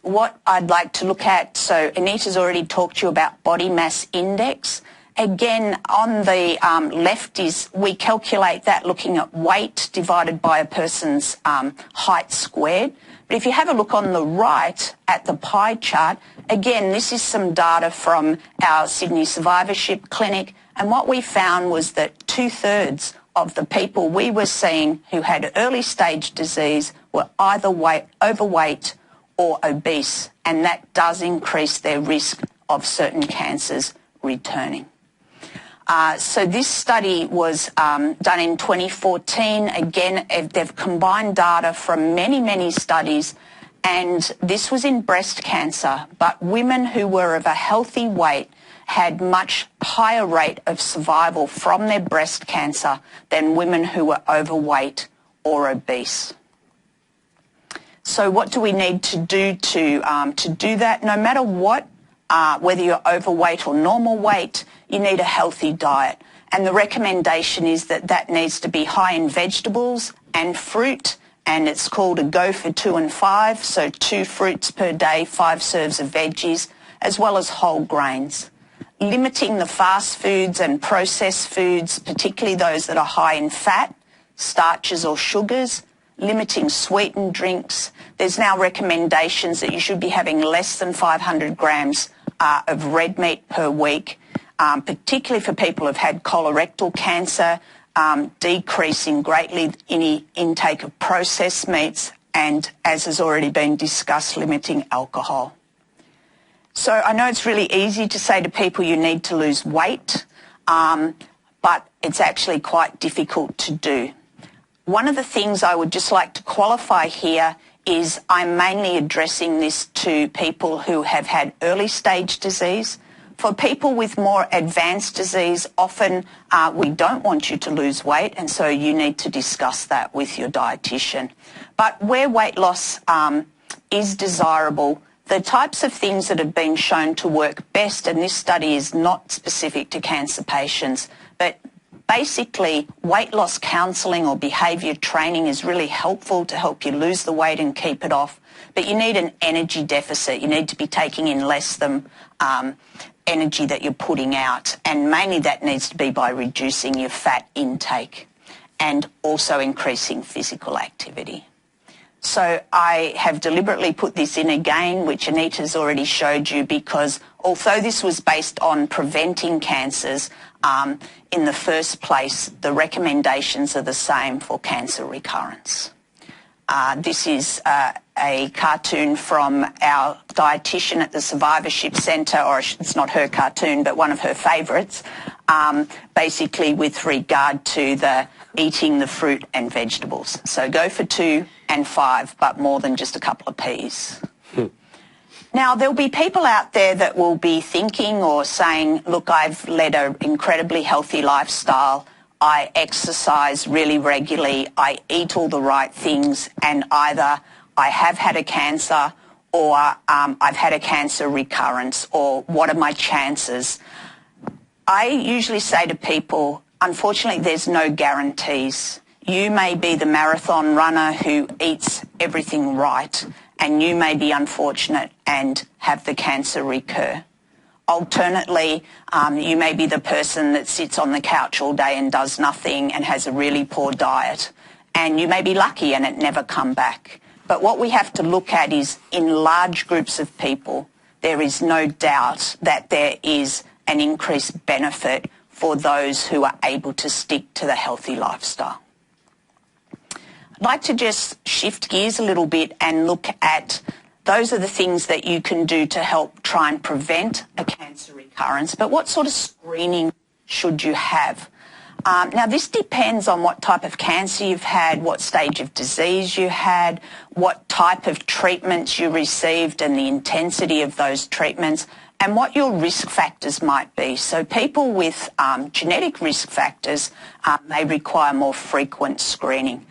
What I'd like to look at, so Anita's already talked to you about body mass index. Again, on the left is we calculate that looking at weight divided by a person's height squared. But if you have a look on the right at the pie chart, again, this is some data from our Sydney Survivorship Clinic, and what we found was that 2/3 of the people we were seeing who had early stage disease were either overweight or obese, and that does increase their risk of certain cancers returning. So this study was done in 2014. Again, they've combined data from many, many studies, and this was in breast cancer. But women who were of a healthy weight had much higher rate of survival from their breast cancer than women who were overweight or obese. So what do we need to do to do that? No matter what, whether you're overweight or normal weight, you need a healthy diet. And the recommendation is that that needs to be high in vegetables and fruit, and it's called a go for 2 and 5, so 2 fruits per day, 5 serves of veggies, as well as whole grains. Limiting the fast foods and processed foods, particularly those that are high in fat, starches or sugars, limiting sweetened drinks. There's now recommendations that you should be having less than 500 grams of red meat per week, particularly for people who've had colorectal cancer, decreasing greatly any intake of processed meats, and, as has already been discussed, limiting alcohol. So I know it's really easy to say to people you need to lose weight, but it's actually quite difficult to do. One of the things I would just like to qualify here is I'm mainly addressing this to people who have had early stage disease. For people with more advanced disease, often we don't want you to lose weight, and so you need to discuss that with your dietitian. But where weight loss is desirable, the types of things that have been shown to work best, and this study is not specific to cancer patients, but basically weight loss counselling or behaviour training is really helpful to help you lose the weight and keep it off. But you need an energy deficit. You need to be taking in less than energy that you're putting out, and mainly that needs to be by reducing your fat intake and also increasing physical activity. So I have deliberately put this in again, which Anita's already showed you, because although this was based on preventing cancers, in the first place, the recommendations are the same for cancer recurrence. This is a cartoon from our dietitian at the Survivorship Centre, or it's not her cartoon, but one of her favourites, basically with regard to the eating the fruit and vegetables. So go for 2 and 5, but more than just a couple of peas. Now, there'll be people out there that will be thinking or saying, look, I've led an incredibly healthy lifestyle, I exercise really regularly, I eat all the right things, and either I have had a cancer or I've had a cancer recurrence, or what are my chances? I usually say to people, unfortunately, there's no guarantees. You may be the marathon runner who eats everything right, and you may be unfortunate and have the cancer recur. Alternately, you may be the person that sits on the couch all day and does nothing and has a really poor diet, and you may be lucky and it never come back. But what we have to look at is, in large groups of people, there is no doubt that there is an increased benefit for those who are able to stick to the healthy lifestyle. I'd like to just shift gears a little bit and look at those are the things that you can do to help try and prevent a cancer recurrence. But what sort of screening should you have? Now, this depends on what type of cancer you've had, what stage of disease you had, what type of treatments you received and the intensity of those treatments, and what your risk factors might be. So people with genetic risk factors may require more frequent screening.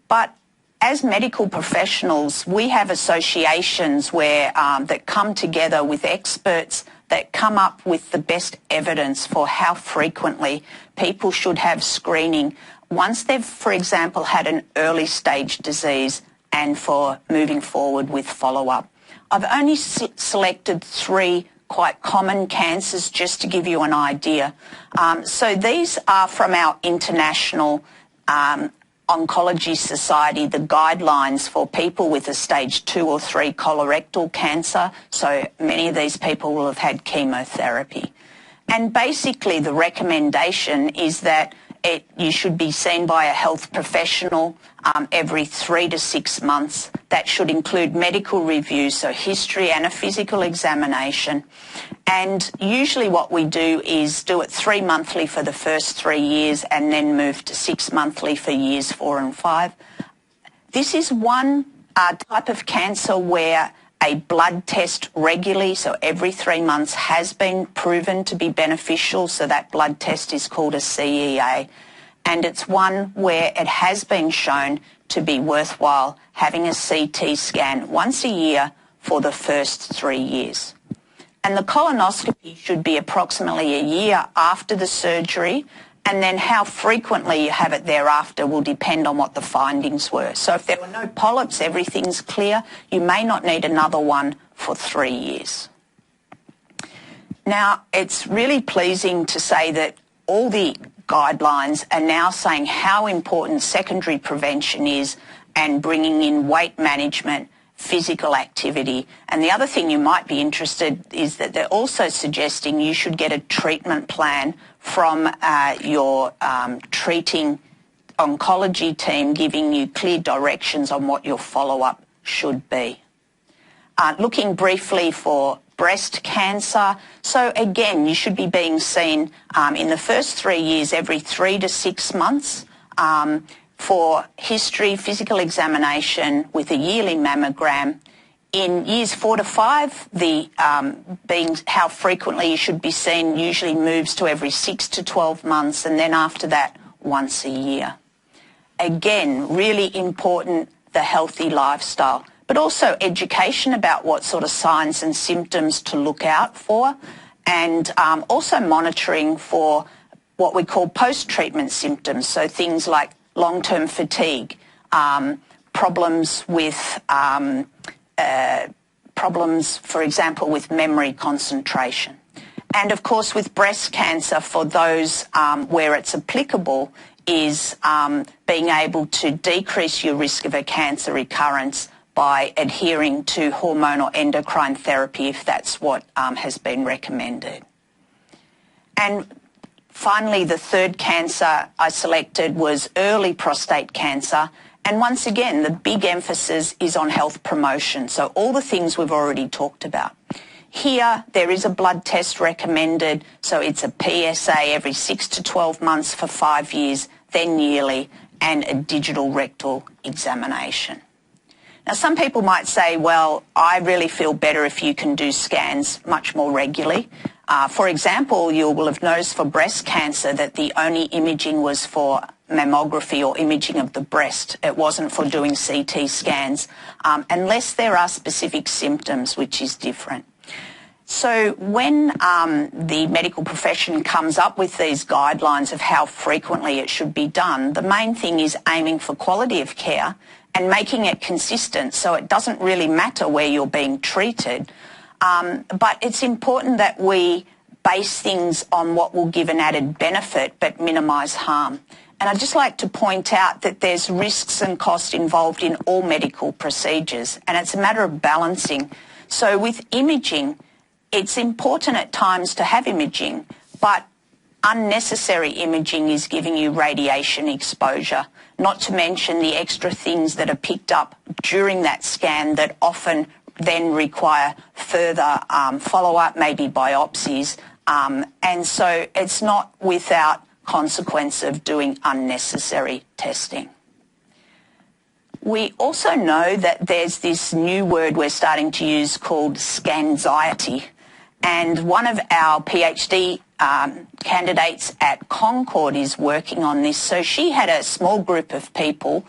But as medical professionals, we have associations where that come together with experts that come up with the best evidence for how frequently people should have screening once they've, for example, had an early stage disease, and for moving forward with follow-up. I've only selected 3 quite common cancers just to give you an idea. So these are from our international Oncology Society, the guidelines for people with a stage 2 or 3 colorectal cancer. So many of these people will have had chemotherapy. And basically the recommendation is that you should be seen by a health professional every 3 to 6 months. That should include medical reviews, so history and a physical examination. And usually what we do is do it 3 monthly for the first 3 years and then move to 6 monthly for years 4 and 5. This is one type of cancer where a blood test regularly, so every 3 months, has been proven to be beneficial. So that blood test is called a CEA. And it's one where it has been shown to be worthwhile having a CT scan once a year for the first 3 years. And the colonoscopy should be approximately a year after the surgery, and then how frequently you have it thereafter will depend on what the findings were. So if there were no polyps, everything's clear, you may not need another one for 3 years. Now, it's really pleasing to say that all the guidelines are now saying how important secondary prevention is and bringing in weight management, physical activity. And the other thing you might be interested is that they're also suggesting you should get a treatment plan from your treating oncology team, giving you clear directions on what your follow-up should be. Looking briefly for breast cancer. So again, you should be being seen in the first 3 years every 3 to 6 months for history, physical examination with a yearly mammogram. In years 4 to 5, the being how frequently you should be seen usually moves to every 6 to 12 months, and then after that, once a year. Again, really important, the healthy lifestyle, but also education about what sort of signs and symptoms to look out for, and also monitoring for what we call post-treatment symptoms, so things like long-term fatigue, problems with for example, with memory concentration. And of course, with breast cancer, for those where it's applicable, is being able to decrease your risk of a cancer recurrence by adhering to hormonal endocrine therapy if that's what has been recommended. And finally, the third cancer I selected was early prostate cancer. And once again, the big emphasis is on health promotion. So all the things we've already talked about. Here, there is a blood test recommended. So it's a PSA every 6 to 12 months for 5 years, then yearly, and a digital rectal examination. Now, some people might say, well, I really feel better if you can do scans much more regularly. For example, you will have noticed for breast cancer that the only imaging was for mammography or imaging of the breast. It wasn't for doing CT scans, unless there are specific symptoms, which is different. So when the medical profession comes up with these guidelines of how frequently it should be done, the main thing is aiming for quality of care and making it consistent, so it doesn't really matter where you're being treated. But it's important that we base things on what will give an added benefit but minimise harm. And I'd just like to point out that there's risks and costs involved in all medical procedures, and it's a matter of balancing. So with imaging, it's important at times to have imaging, but unnecessary imaging is giving you radiation exposure, not to mention the extra things that are picked up during that scan that often then require further follow-up, maybe biopsies. And so it's not without consequence of doing unnecessary testing. We also know that there's this new word we're starting to use called scanxiety. And one of our PhD candidates at Concord is working on this. So she had a small group of people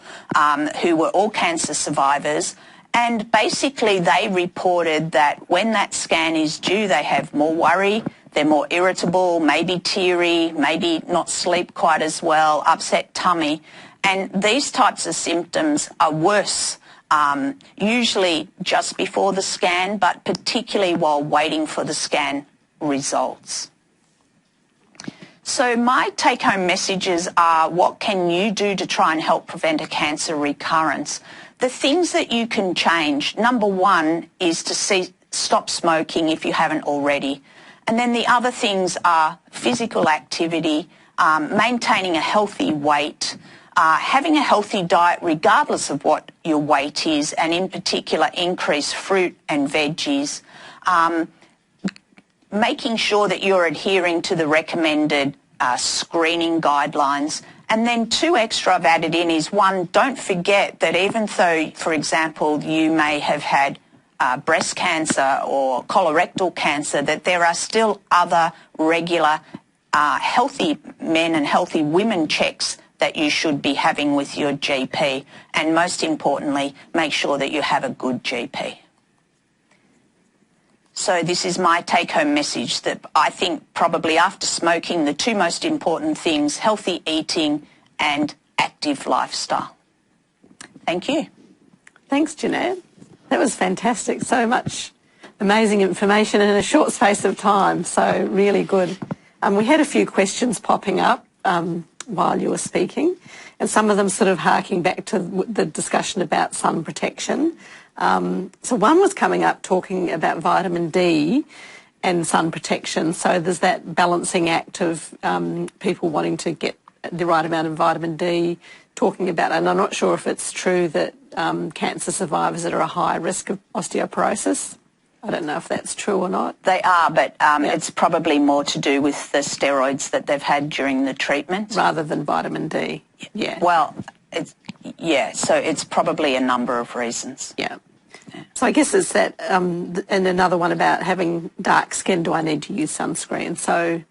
who were all cancer survivors, and basically they reported that when that scan is due, they have more worry, they're more irritable, maybe teary, maybe not sleep quite as well, upset tummy. And these types of symptoms are worse, usually just before the scan, but particularly while waiting for the scan results. So my take-home messages are, what can you do to try and help prevent a cancer recurrence? The things that you can change, number one is to stop smoking if you haven't already. And then the other things are physical activity, maintaining a healthy weight, having a healthy diet regardless of what your weight is, and in particular increase fruit and veggies. making sure that you're adhering to the recommended screening guidelines. And then 2 extra I've added in is, 1, don't forget that even though, for example, you may have had breast cancer or colorectal cancer, that there are still other regular healthy men and healthy women checks that you should be having with your GP. And most importantly, make sure that you have a good GP. So this is my take-home message, that I think probably after smoking, the 2 most important things, healthy eating and active lifestyle. Thank you. Thanks, Jeanette. That was fantastic. So much amazing information in a short space of time. So really good. We had a few questions popping up while you were speaking, and some of them sort of harking back to the discussion about sun protection. So one was coming up talking about vitamin D and sun protection. So there's that balancing act of people wanting to get the right amount of vitamin D, talking about, and I'm not sure if it's true that cancer survivors that are a high risk of osteoporosis. I don't know if that's true or not. They are, but it's probably more to do with the steroids that they've had during the treatment. Rather than vitamin D. Yeah. Well, so it's probably a number of reasons. Yeah. So I guess it's that, and another one about having dark skin, do I need to use sunscreen? So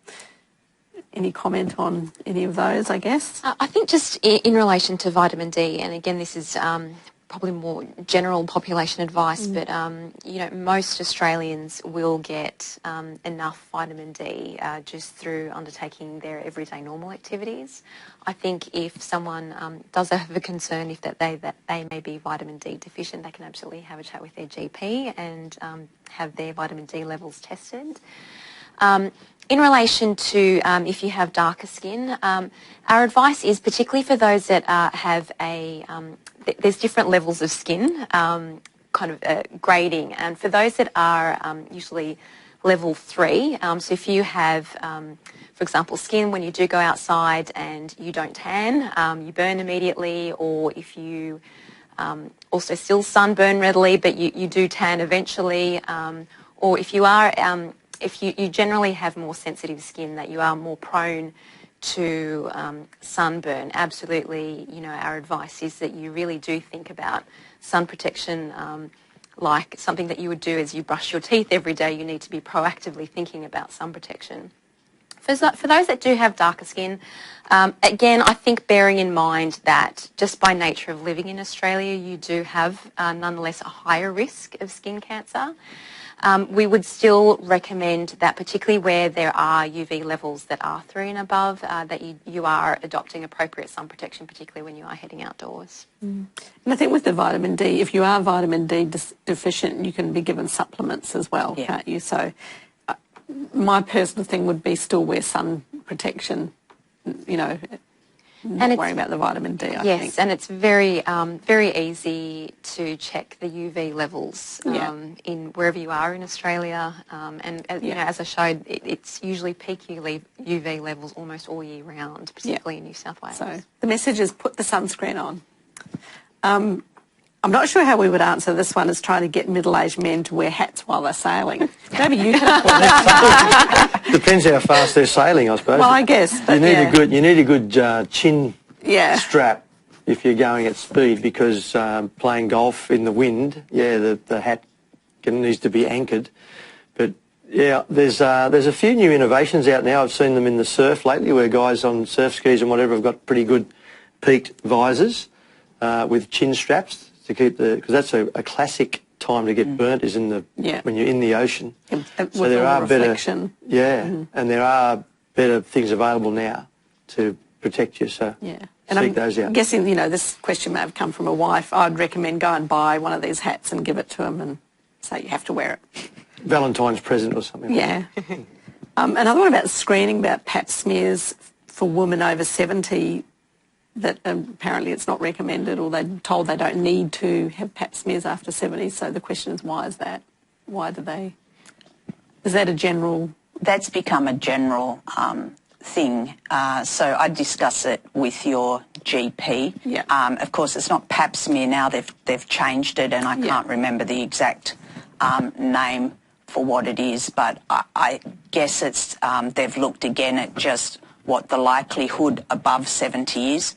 any comment on any of those, I guess? I think just in relation to vitamin D, and again this is probably more general population advice, but most Australians will get enough vitamin D just through undertaking their everyday normal activities. I think if someone does have a concern if that they may be vitamin D deficient, they can absolutely have a chat with their GP and have their vitamin D levels tested. In relation to if you have darker skin, our advice is, particularly for those that have there's different levels of skin, grading, and for those that are usually level 3, so if you have, for example, skin when you do go outside and you don't tan, you burn immediately, or if you also still sunburn readily but you do tan eventually, or if you are if you generally have more sensitive skin, that you are more prone to sunburn, absolutely, our advice is that you really do think about sun protection like something that you would do as you brush your teeth every day. You need to be proactively thinking about sun protection. For those that do have darker skin, again, I think bearing in mind that just by nature of living in Australia, you do have nonetheless a higher risk of skin cancer. We would still recommend that, particularly where there are UV levels that are 3 and above, that you are adopting appropriate sun protection, particularly when you are heading outdoors. And I think with the vitamin D, if you are vitamin D deficient, you can be given supplements as well, can't you? So my personal thing would be still wear sun protection, not worrying about the vitamin D, I think. Yes, and it's very very easy to check the UV levels in wherever you are in Australia. As I showed, it's usually peak UV levels almost all year round, particularly in New South Wales. So the message is put the sunscreen on. I'm not sure how we would answer this one, as trying to get middle-aged men to wear hats while they're sailing. Maybe you can. Depends how fast they're sailing, I suppose. Well, I guess. You need a good chin strap if you're going at speed, because playing golf in the wind, the hat needs to be anchored. But there's a few new innovations out now. I've seen them in the surf lately, where guys on surf skis and whatever have got pretty good peaked visors with chin straps. To keep because that's a classic time to get burnt is in the when you're in the ocean. So there are reflection. better, and there are better things available now to protect you. So seek those out. I'm guessing this question may have come from a wife. I'd recommend go and buy one of these hats and give it to him and say you have to wear it. Valentine's present or something. Yeah. Another one about screening, about pap smears for women over 70. That apparently it's not recommended, or they're told they don't need to have pap smears after 70. So the question is, why is that? Why do they? Is that a general? That's become a general thing. So I'd discuss it with your GP. Yeah. Of course, it's not pap smear now. They've changed it, and I can't remember the exact name for what it is, but I guess it's they've looked again at just what the likelihood above 70 is.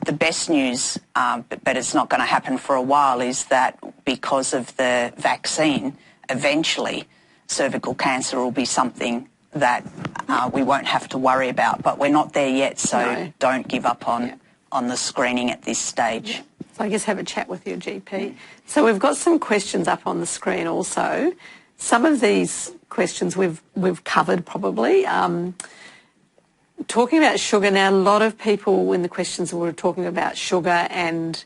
The best news, but it's not going to happen for a while, is that because of the vaccine, eventually cervical cancer will be something that we won't have to worry about. But we're not there yet, so don't give up on the screening at this stage. Yeah. So I guess have a chat with your GP. So we've got some questions up on the screen also. Some of these questions we've covered probably. Talking about sugar now, a lot of people in the questions were talking about sugar and,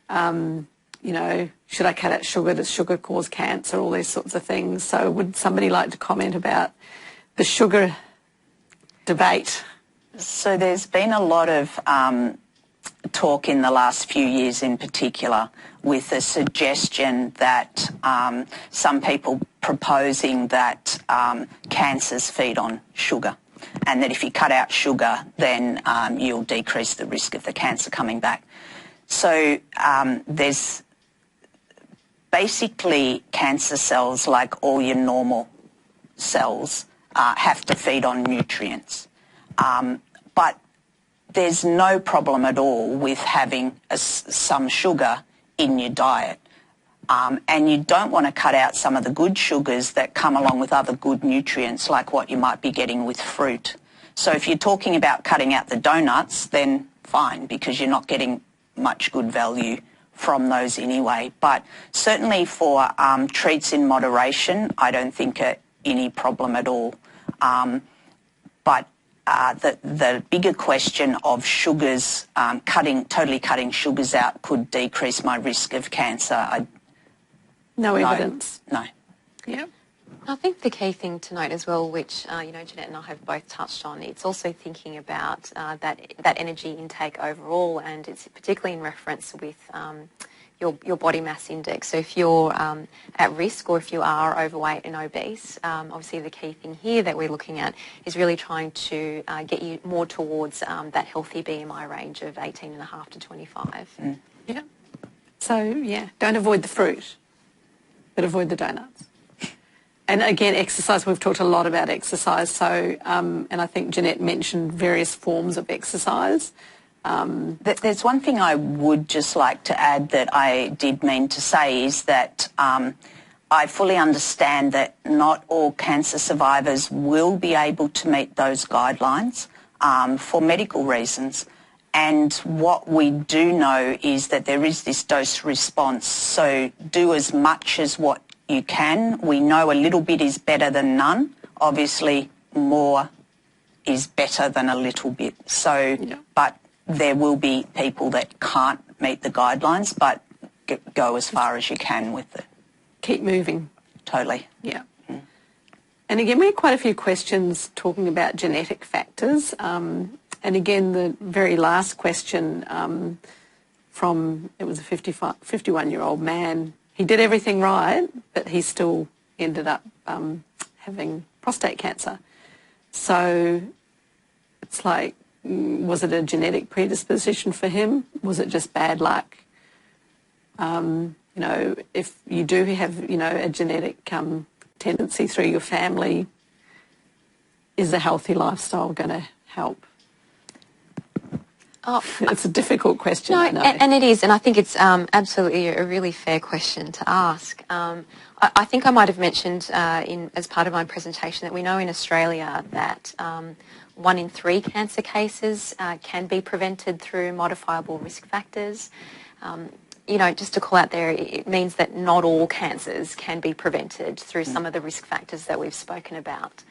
you know, should I cut out sugar? Does sugar cause cancer? All these sorts of things. So would somebody like to comment about the sugar debate? So there's been a lot of talk in the last few years in particular with the suggestion that some people proposing that cancers feed on sugar, and that if you cut out sugar then you'll decrease the risk of the cancer coming back. So there's basically cancer cells, like all your normal cells, have to feed on nutrients. But there's no problem at all with having some sugar in your diet. And you don't want to cut out some of the good sugars that come along with other good nutrients, like what you might be getting with fruit. So if you're talking about cutting out the donuts, then fine, because you're not getting much good value from those anyway. But certainly for treats in moderation, I don't think any problem at all. But the bigger question of sugars, totally cutting sugars out could decrease my risk of cancer. No evidence. No. Yeah. I think the key thing to note as well, which you know, Jeanette and I have both touched on, it's also thinking about that energy intake overall, and it's particularly in reference with your body mass index. So if you're at risk, or if you are overweight and obese, obviously the key thing here that we're looking at is really trying to get you more towards that healthy BMI range of 18.5 to 25. Mm. Yeah. So yeah, don't avoid the fruit, but avoid the donuts. And again, exercise, we've talked a lot about exercise. So, and I think Jeanette mentioned various forms of exercise. There's one thing I would just like to add that I did mean to say, is that I fully understand that not all cancer survivors will be able to meet those guidelines for medical reasons. And what we do know is that there is this dose response. So do as much as what you can. We know a little bit is better than none. Obviously, more is better than a little bit. So, but there will be people that can't meet the guidelines, but go as far as you can with it. Keep moving. Totally. Yeah. Mm. And again, we had quite a few questions talking about genetic factors. And again, the very last question from, it was a 51-year-old man. He did everything right, but he still ended up having prostate cancer. So it's like, was it a genetic predisposition for him? Was it just bad luck? You know, if you do have, you know, a genetic tendency through your family, is a healthy lifestyle going to help? Oh, it's a difficult question. No, I know. And it is, and I think it's absolutely a really fair question to ask. I think I might have mentioned as part of my presentation that we know in Australia that 1 in 3 cancer cases can be prevented through modifiable risk factors. You know, just to call out there, it means that not all cancers can be prevented through some of the risk factors that we've spoken about.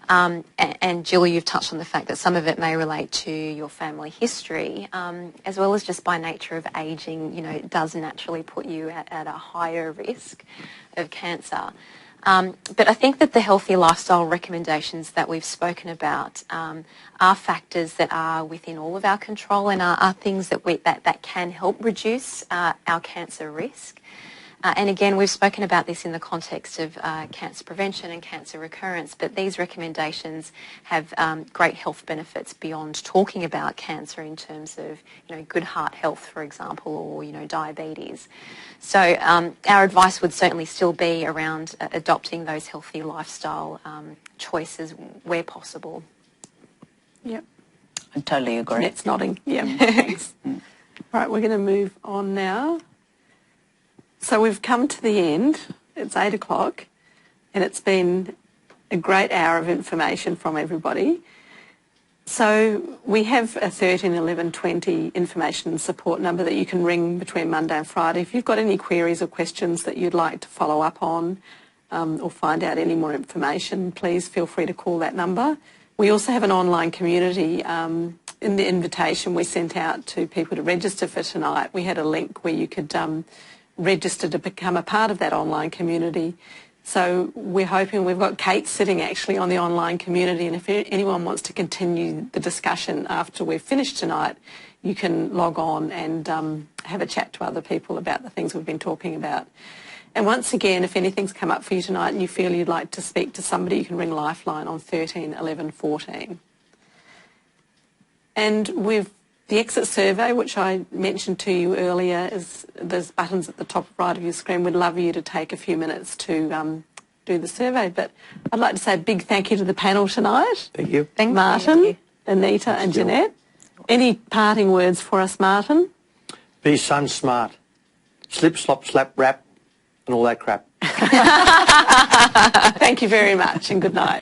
And Jill, you've touched on the fact that some of it may relate to your family history, as well as just by nature of ageing, you know, it does naturally put you at a higher risk of cancer. But I think that the healthy lifestyle recommendations that we've spoken about are factors that are within all of our control and are things that that can help reduce our cancer risk. And again, we've spoken about this in the context of cancer prevention and cancer recurrence, but these recommendations have great health benefits beyond talking about cancer in terms of, good heart health, for example, or, diabetes. So our advice would certainly still be around adopting those healthy lifestyle choices where possible. Yep. I totally agree. Net's nodding. Yeah, thanks. Right, we're going to move on now. So we've come to the end. It's 8 o'clock, and it's been a great hour of information from everybody. So we have a 13 11 20 information and support number that you can ring between Monday and Friday. If you've got any queries or questions that you'd like to follow up on or find out any more information, please feel free to call that number. We also have an online community. In the invitation we sent out to people to register for tonight, we had a link where you could register to become a part of that online community. So we're hoping, we've got Kate sitting actually on the online community, and if anyone wants to continue the discussion after we've finished tonight, you can log on and have a chat to other people about the things we've been talking about. And once again, if anything's come up for you tonight and you feel you'd like to speak to somebody, you can ring Lifeline on 13 11 14. And with the exit survey, which I mentioned to you earlier, is there's buttons at the top right of your screen. We'd love you to take a few minutes to do the survey. But I'd like to say a big thank you to the panel tonight. Thank you. Thank Martin, you. Anita and Jeanette. Any parting words for us, Martin? Be sun smart. Slip, slop, slap, rap, and all that crap. Thank you very much, and good night.